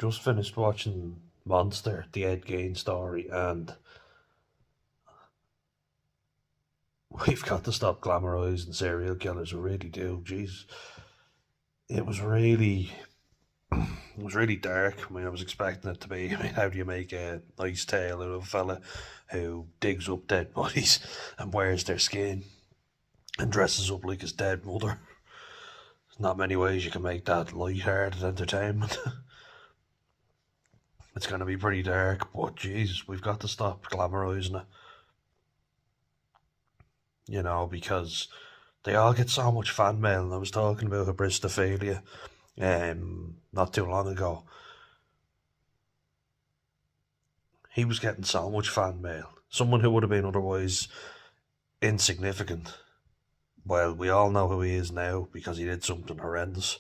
just finished watching Monster, the Ed Gein story, and we've got to stop glamorizing serial killers. We really do. Jeez, it was really, it was really dark. I mean, I was expecting it to be. I mean, how do you make a nice tale out of a fella who digs up dead bodies and wears their skin and dresses up like his dead mother? There's not many ways you can make that light-hearted entertainment. It's going to be pretty dark, but Jesus, we've got to stop glamorizing it, because they all get so much fan mail. And I was talking about hybristophilia not too long ago. He was getting so much fan mail. Someone who would have been otherwise insignificant. Well, we all know who he is now because he did something horrendous.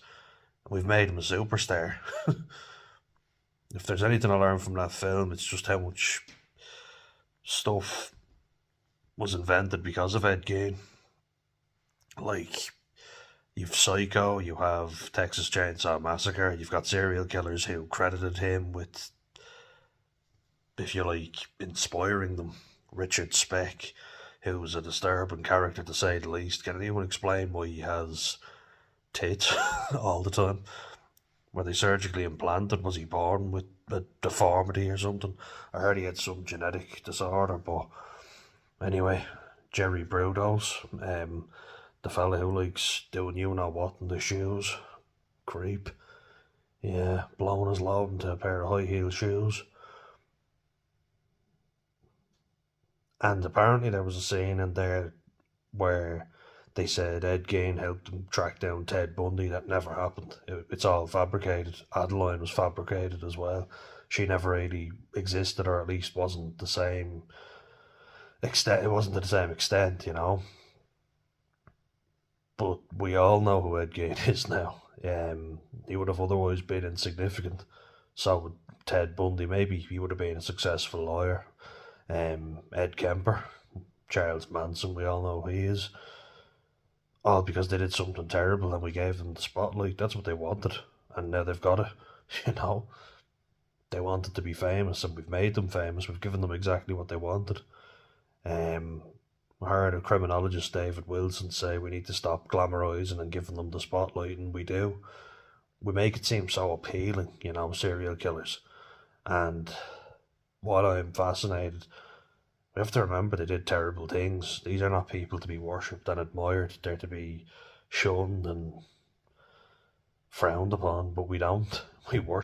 We've made him a superstar. If there's anything I learned from that film, it's just how much stuff was invented because of Ed Gein. Like, you've Psycho, you have Texas Chainsaw Massacre, you've got serial killers who credited him with, if you like, inspiring them. Richard Speck, who was a disturbing character to say the least. Can anyone explain why he has tits all the time? Were they surgically implanted? Was he born with a deformity or something? I heard he had some genetic disorder, but anyway, Jerry Brudos, the fella who likes doing you know what in the shoes, creep. Yeah, blowing his load into a pair of high heel shoes. And apparently there was a scene in there where they said Ed Gein helped them track down Ted Bundy. That never happened. It's all fabricated. Adeline was fabricated as well. She never really existed, or at least wasn't the same extent. It wasn't to the same extent. But we all know who Ed Gein is now. He would have otherwise been insignificant. So would Ted Bundy. Maybe he would have been a successful lawyer. Ed Kemper, Charles Manson, we all know who he is. All because they did something terrible and we gave them the spotlight. That's what they wanted, and now they've got it. You know, they wanted to be famous, and we've made them famous. We've given them exactly what they wanted. I heard a criminologist, David Wilson, say we need to stop glamorizing and giving them the spotlight, and we do. We make it seem so appealing, serial killers. And while I'm fascinated, we have to remember they did terrible things. These are not people to be worshipped and admired. They're to be shunned and frowned upon, but we don't. We worship